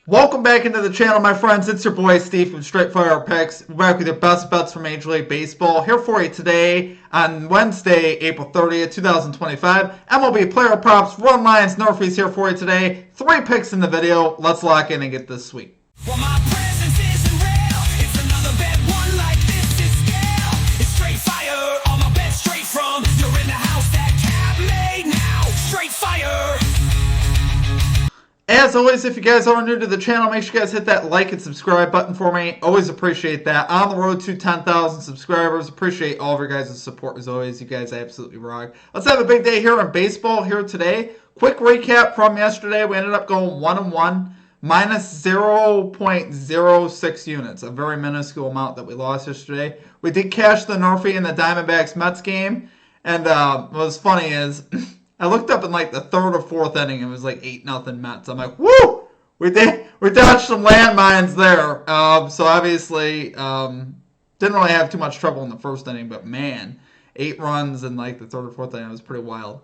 Welcome back into the channel, my friends. It's your boy Steve from Straight Fire Picks. We're back with your best bets from Major League Baseball. Here for you today on Wednesday, April 30th, 2025. MLB player props, run lines, NRFIs here for you today. 3 picks in the video. Let's lock in and get this sweep. Well, my presence isn't real. It's another bet, one like this is scale. It's straight fire, all my bets straight from. You're in the house, that cab made now. Straight fire. As always, if you guys are new to the channel, make sure you guys hit that like and subscribe button for me. Always appreciate that. On the road to 10,000 subscribers. Appreciate all of your guys' support as always. You guys absolutely rock. Let's have a big day here in baseball here today. Quick recap from yesterday. We ended up going 1-1, minus 0.06 units. A very minuscule amount that we lost yesterday. We did cash the NRFI in the Diamondbacks-Mets game. And what was funny is... I looked up in like the 3rd or 4th inning. It was like 8-0 Mets. I'm like, woo! We dodged some landmines there. So obviously, didn't really have too much trouble in the 1st inning. But man, 8 runs in like the 3rd or 4th inning. It was pretty wild.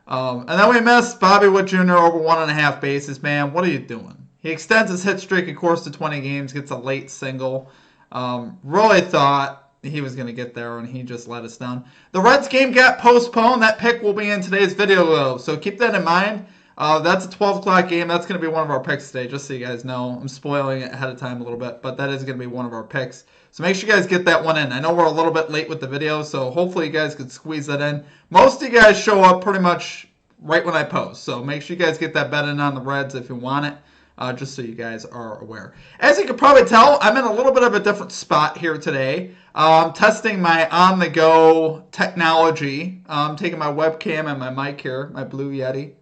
And then we missed Bobby Witt Jr. over 1.5 bases. Man, what are you doing? He extends his hit streak, of course, to 20 games. Gets a late single. Really thought he was going to get there, and he just let us down. The Reds game got postponed. That pick will be in today's video, though, so keep that in mind. That's a 12 o'clock game. That's going to be one of our picks today, just so you guys know. I'm spoiling it ahead of time a little bit, but that is going to be one of our picks. So make sure you guys get that one in. I know we're a little bit late with the video, so hopefully you guys could squeeze that in. Most of you guys show up pretty much right when I post, so make sure you guys get that bet in on the Reds if you want it. Just so you guys are aware. As you can probably tell, I'm in a little bit of a different spot here today. Testing my on-the-go technology. I'm taking my webcam and my mic here, my Blue Yeti.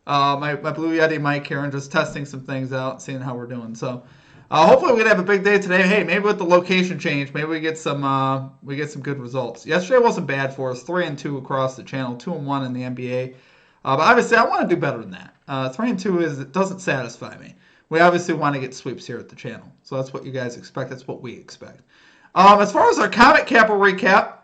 My Blue Yeti mic here, and just testing some things out, seeing how we're doing. So hopefully we're going to have a big day today. Hey, maybe with the location change, maybe we get some good results. Yesterday wasn't bad for us. 3-2 across the channel, 2-1 in the NBA. But obviously, I want to do better than that. 3-2 it doesn't satisfy me. We obviously want to get sweeps here at the channel. So that's what you guys expect. That's what we expect. As far as our Comet Capper recap,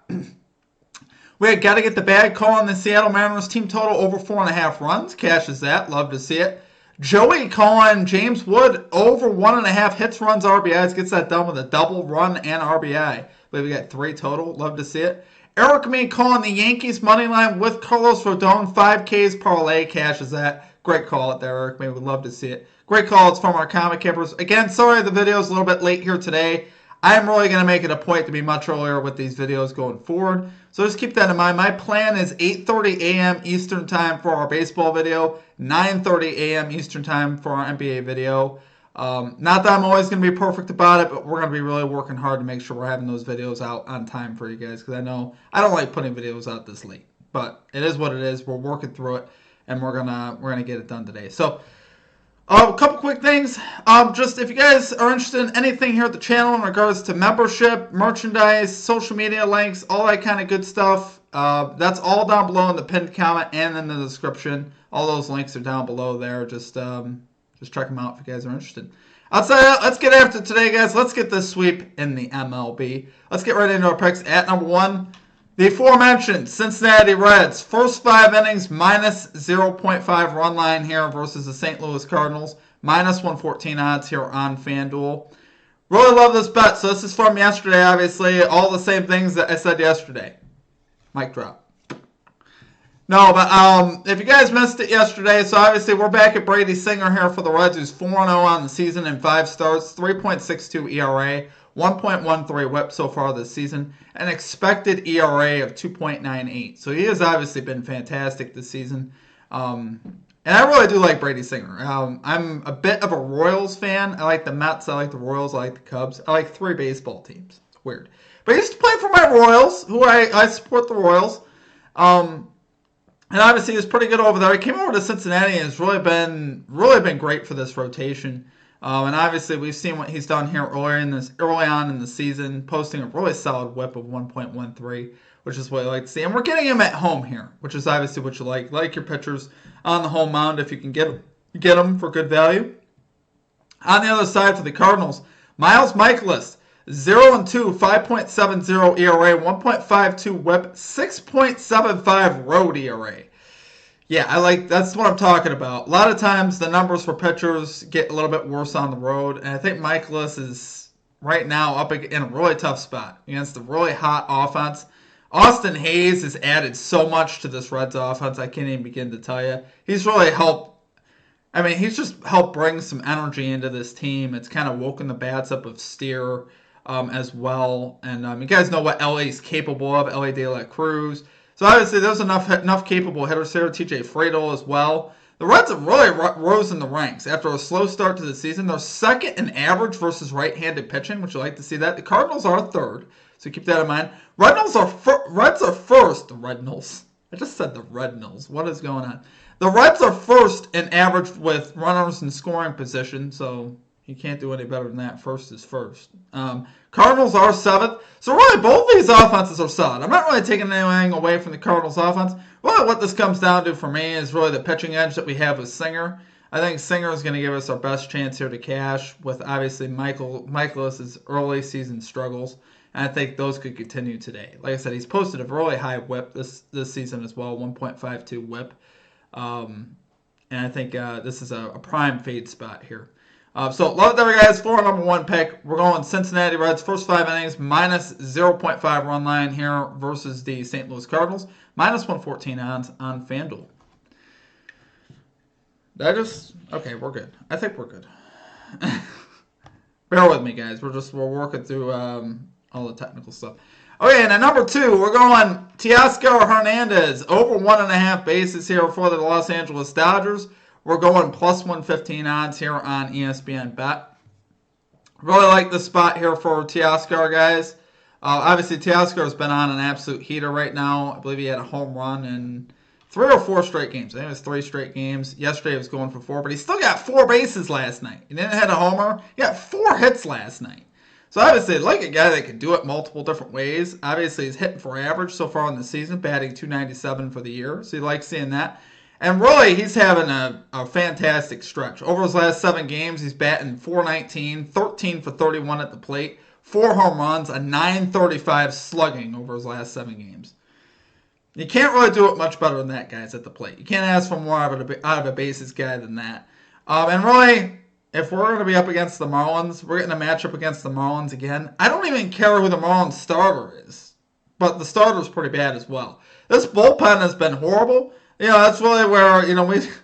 we got to get the bag call on the Seattle Mariners team total over 4.5 runs. Cashes that. Love to see it. Joey calling James Wood over 1.5 hits, runs, RBIs. Gets that done with a double run and RBI. I believe we got 3 total. Love to see it. Eric me calling the Yankees money line with Carlos Rodon, 5Ks parlay, cashes that. Great call it there, Eric. We would love to see it. Great call. It's from our comic cappers. Again, sorry the video's a little bit late here today. I'm really going to make it a point to be much earlier with these videos going forward. So just keep that in mind. My plan is 8:30 a.m. Eastern Time for our baseball video, 9:30 a.m. Eastern Time for our NBA video. Not that I'm always going to be perfect about it, but we're going to be really working hard to make sure we're having those videos out on time for you guys, because I know I don't like putting videos out this late, but it is what it is. We're working through it, and we're gonna get it done today. So a couple quick things. Just if you guys are interested in anything here at the channel in regards to membership, merchandise, social media links, all that kind of good stuff, that's all down below in the pinned comment and in the description. All those links are down below there. Just check them out if you guys are interested. Outside of that, let's get after today, guys. Let's get this sweep in the MLB. Let's get right into our picks. At number 1, the aforementioned Cincinnati Reds. First 5 innings, minus 0.5 run line here versus the St. Louis Cardinals. Minus 114 odds here on FanDuel. Really love this bet. So this is from yesterday, obviously. All the same things that I said yesterday. Mic drop. No, but if you guys missed it yesterday, so obviously we're back at Brady Singer here for the Reds, who's 4-0 on the season in 5 starts, 3.62 ERA, 1.13 whip so far this season, an expected ERA of 2.98. So he has obviously been fantastic this season. And I really do like Brady Singer. I'm a bit of a Royals fan. I like the Mets, I like the Royals, I like the Cubs. I like 3 baseball teams. It's weird. But he used to play for my Royals, who I support the Royals. And obviously, he was pretty good over there. He came over to Cincinnati and has really been great for this rotation. And obviously, we've seen what he's done here early on in the season, posting a really solid whip of 1.13, which is what I like to see. And we're getting him at home here, which is obviously what you like. Like your pitchers on the home mound if you can get them for good value. On the other side for the Cardinals, Miles Michaelis, 0-2, 5.70 ERA, 1.52 whip, 6.75 road ERA. Yeah, that's what I'm talking about. A lot of times the numbers for pitchers get a little bit worse on the road, and I think Michaelis is right now up in a really tough spot against a really hot offense. Austin Hayes has added so much to this Reds offense, I can't even begin to tell you. He's really helped. I mean, he's just helped bring some energy into this team. It's kind of woken the bats up of Steer as well. And you guys know what LA is capable of, LA De La Cruz. So obviously there's enough capable hitters here. TJ Friedl as well. The Reds have really rose in the ranks. After a slow start to the season, they're second in average versus right-handed pitching, which you like to see that. The Cardinals are third, so keep that in mind. Reds are first. The Rednals. I just said the Rednals. What is going on? The Reds are first in average with runners in scoring position, so you can't do any better than that. First is first. Cardinals are seventh. So really, both these offenses are solid. I'm not really taking anything away from the Cardinals offense. Well, what this comes down to for me is really the pitching edge that we have with Singer. I think Singer is going to give us our best chance here to cash with obviously Michaelis' early season struggles. And I think those could continue today. Like I said, he's posted a really high whip this season as well, 1.52 whip. And I think this is a prime fade spot here. So love it there, guys. For our number one pick, we're going Cincinnati Reds. First 5 innings, minus 0.5 run line here versus the St. Louis Cardinals. Minus 114 odds on FanDuel. Okay, we're good. I think we're good. Bear with me, guys. We're working through all the technical stuff. Okay, and at number 2, we're going Teoscar Hernandez. Over 1.5 bases here for the Los Angeles Dodgers. We're going plus 115 odds here on ESPN Bet. Really like the spot here for Teoscar, guys. Obviously, Teoscar has been on an absolute heater right now. I believe he had a home run in 3 or 4 straight games. I think it was 3 straight games. Yesterday he was going for 4, but he still got 4 bases last night. He didn't have a homer. He got 4 hits last night. So obviously, like a guy that can do it multiple different ways. Obviously, he's hitting for average so far in the season, batting .297 for the year. So you like seeing that. And really, he's having a fantastic stretch. Over his last 7 games, he's batting .419, 13 for 31 at the plate, 4 home runs, a .935 slugging over his last 7 games. You can't really do it much better than that, guys, at the plate. You can't ask for more out of a bases guy than that. And really, if we're going to be up against the Marlins, we're getting a matchup against the Marlins again. I don't even care who the Marlins starter is, but the starter's pretty bad as well. This bullpen has been horrible. That's really where,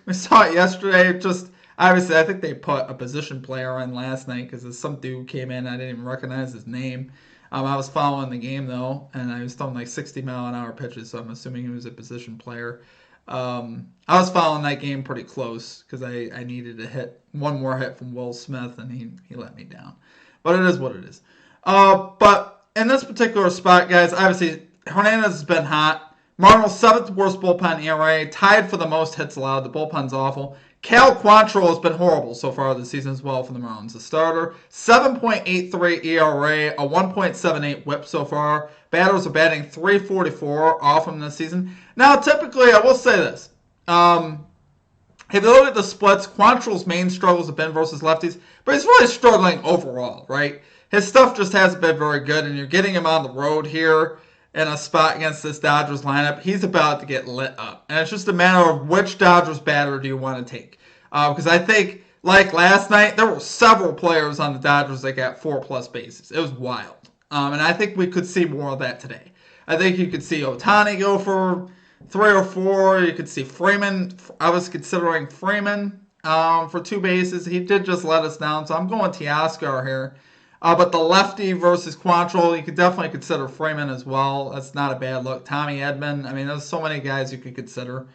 we saw it yesterday. Just, obviously, I think they put a position player in last night because some dude came in. I didn't even recognize his name. I was following the game, though, and I was throwing like 60-mile-an-hour pitches, so I'm assuming he was a position player. I was following that game pretty close because I needed to hit one more hit from Will Smith, and he let me down. But it is what it is. But in this particular spot, guys, obviously, Hernandez has been hot. Marlins 7th worst bullpen ERA, tied for the most hits allowed. The bullpen's awful. Cal Quantrill has been horrible so far this season as well for the Marlins. The starter, 7.83 ERA, a 1.78 whip so far. Batters are batting .344 off him this season. Now, typically, I will say this. If you look at the splits, Quantrill's main struggles have been versus lefties, but he's really struggling overall, right? His stuff just hasn't been very good, and you're getting him on the road here in a spot against this Dodgers lineup. He's about to get lit up. And it's just a matter of which Dodgers batter do you want to take. Because I think, like last night, there were several players on the Dodgers that got 4+ bases. It was wild. And I think we could see more of that today. I think you could see Ohtani go for 3 or 4. You could see Freeman. I was considering Freeman for 2 bases. He did just let us down, so I'm going Teoscar here. But the lefty versus Quantrill, you could definitely consider Freeman as well. That's not a bad look. Tommy Edman. I mean, there's so many guys you could consider.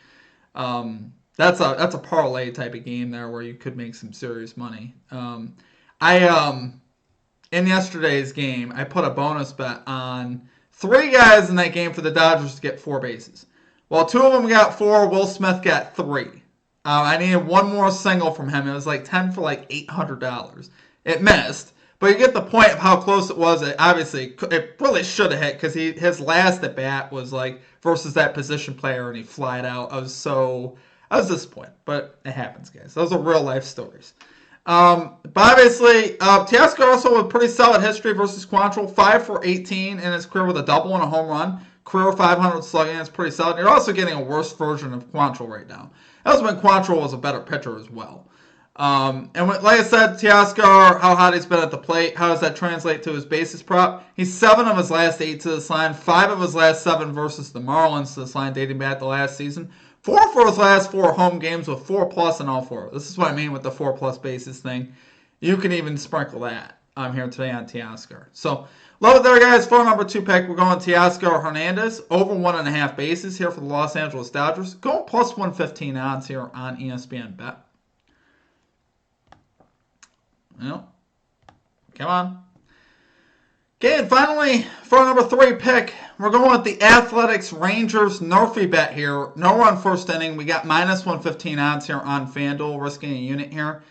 That's a parlay type of game there where you could make some serious money. In yesterday's game, I put a bonus bet on 3 guys in that game for the Dodgers to get 4 bases. Well, 2 of them got 4. Will Smith got 3. I needed 1 more single from him. It was like 10 for like $800. It missed. But you get the point of how close it was. It really should have hit because his last at bat was like versus that position player and he flied out. I was disappointed, but it happens, guys. Those are real life stories. But obviously, Teoscar also with pretty solid history versus Quantrill, 5 for 18 in his career with a double and a home run. career 500 slugging. It's pretty solid. You're also getting a worse version of Quantrill right now. That was when Quantrill was a better pitcher as well. Like I said, Teoscar, how hot he's been at the plate, how does that translate to his bases prop? He's 7 of his last 8 to this line, 5 of his last 7 versus the Marlins to this line dating back to last season. 4 for his last 4 home games with 4+ in all 4. This is what I mean with the 4+ bases thing. You can even sprinkle that here today on Teoscar. So, love it there, guys. For number 2 pick, we're going Teoscar Hernandez, over 1.5 bases here for the Los Angeles Dodgers. Going plus 115 odds here on ESPN Bet. Well, come on. Okay, and finally, for number 3 pick, we're going with the Athletics Rangers NRFI bet here. No run first inning. We got minus 115 odds here on FanDuel, risking a unit here.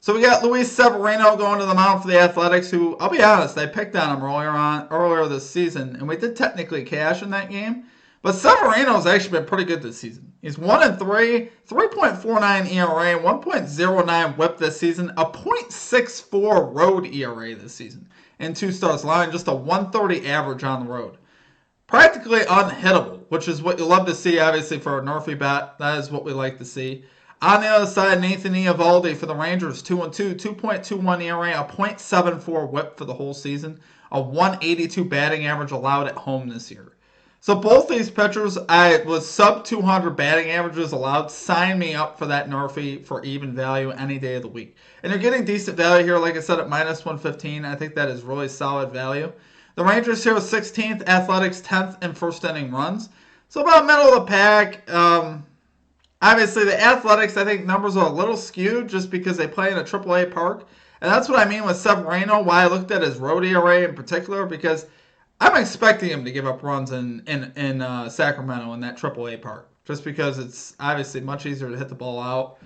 So we got Luis Severino going to the mound for the Athletics, who, I'll be honest, I picked on him earlier this season, and we did technically cash in that game. But Severino's actually been pretty good this season. He's 1-3, 3.49 ERA, 1.09 WHIP this season, a .64 road ERA this season, and 2 starts allowing just a 130 average on the road. Practically unhittable, which is what you love to see, obviously, for a NRFI bet. That is what we like to see. On the other side, Nathan Eovaldi for the Rangers, 2-2, 2.21 ERA, a .74 WHIP for the whole season, a 182 batting average allowed at home this year. So both these pitchers, I was sub 200 batting averages allowed. Sign me up for that NRFI for even value any day of the week. And you're getting decent value here, like I said, at minus 115. I think that is really solid value. The Rangers here are 16th, Athletics 10th in first inning runs. So about middle of the pack. Obviously, the Athletics, I think numbers are a little skewed just because they play in a AAA park. And that's what I mean with Severino, why I looked at his road ERA in particular, because I'm expecting him to give up runs in Sacramento in that AAA park, just because it's obviously much easier to hit the ball out.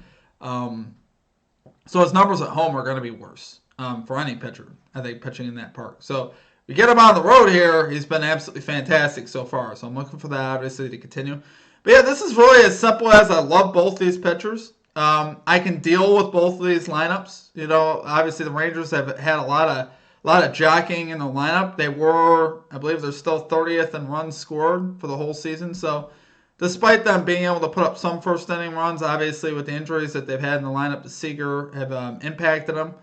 So his numbers at home are going to be worse for any pitcher, I think, pitching in that park. So we get him on the road here. He's been absolutely fantastic so far. So I'm looking for that, obviously, to continue. But yeah, this is really as simple as I love both these pitchers. I can deal with both of these lineups. You know, obviously the Rangers have had a lot of jockeying in the lineup. They were, I believe they're still 30th in runs scored for the whole season. So despite them being able to put up some first inning runs, obviously with the injuries that they've had in the lineup to Seager have impacted them.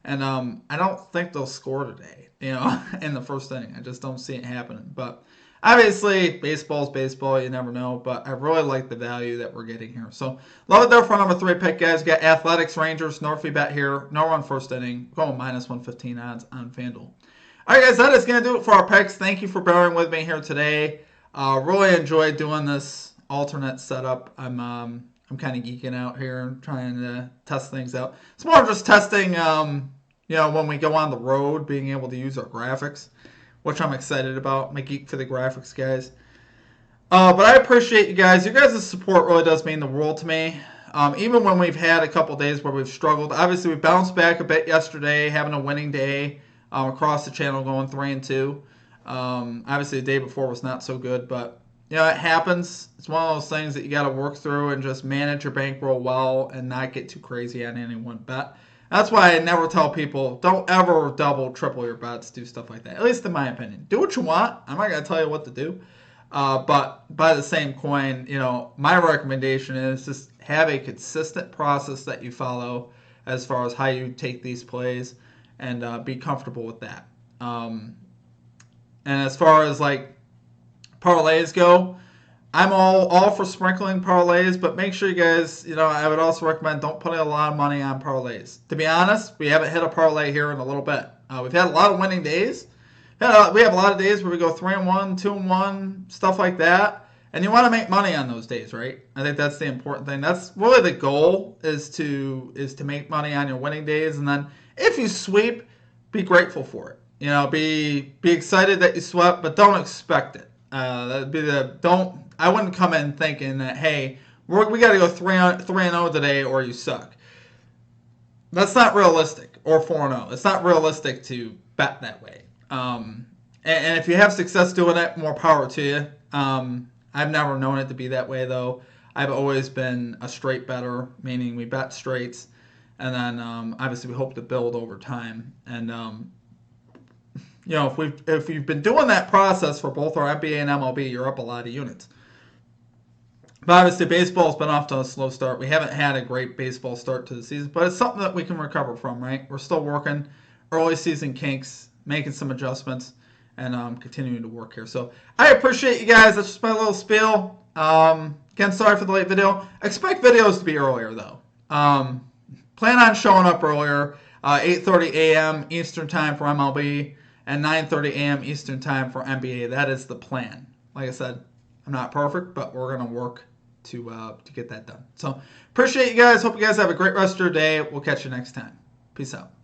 And I don't think they'll score today, you know, in the first inning. I just don't see it happening. But obviously, baseball's baseball. You never know. But I really like the value that we're getting here. So, love it there for number 3 pick, guys. Got Athletics, Rangers, NRFI bet here. No run first inning. Going minus 115 odds on FanDuel. All right, guys. That is going to do it for our picks. Thank you for bearing with me here today. Really enjoyed doing this alternate setup. I'm kind of geeking out here and trying to test things out. It's more just testing, you know, when we go on the road, being able to use our graphics, which I'm excited about. I'm a geek for the graphics, guys. But I appreciate you guys. Your guys' support really does mean the world to me. Even when we've had a couple days where we've struggled. Obviously, we bounced back a bit yesterday, having a winning day across the channel, going 3-2. Obviously, the day before was not so good, but you know, it happens. It's one of those things that you got to work through and just manage your bankroll well and not get too crazy on any one bet. That's why I never tell people, don't ever double, triple your bets, do stuff like that. At least in my opinion. Do what you want. I'm not going to tell you what to do. But by the same coin, you know, my recommendation is just have a consistent process that you follow as far as how you take these plays and be comfortable with that. And as far as like parlays go, I'm all for sprinkling parlays, but make sure you guys, you know, I would also recommend don't put a lot of money on parlays. To be honest, we haven't hit a parlay here in a little bit. We've had a lot of winning days. We have a lot of days where we go 3-1, 2-1, stuff like that. And you want to make money on those days, right? I think that's the important thing. That's really the goal is to make money on your winning days. And then if you sweep, be grateful for it. You know, be excited that you swept, but don't expect it. That'd be I wouldn't come in thinking that, hey, we got to go 3-0 today or you suck. That's not realistic. Or 4-0. It's not realistic to bet that way. And if you have success doing it, more power to you. I've never known it to be that way, though. I've always been a straight better, meaning we bet straights. And then, obviously, we hope to build over time. And, if you've been doing that process for both our NBA and MLB, you're up a lot of units. But obviously, baseball's been off to a slow start. We haven't had a great baseball start to the season, but it's something that we can recover from, right? We're still working early season kinks, making some adjustments, and continuing to work here. So I appreciate you guys. That's just my little spiel. Again, sorry for the late video. Expect videos to be earlier, though. Plan on showing up earlier, 8:30 a.m. Eastern Time for MLB, and 9:30 a.m. Eastern Time for NBA. That is the plan. Like I said, I'm not perfect, but we're going to work to get that done. So appreciate you guys. Hope you guys have a great rest of your day. We'll catch you next time. Peace out.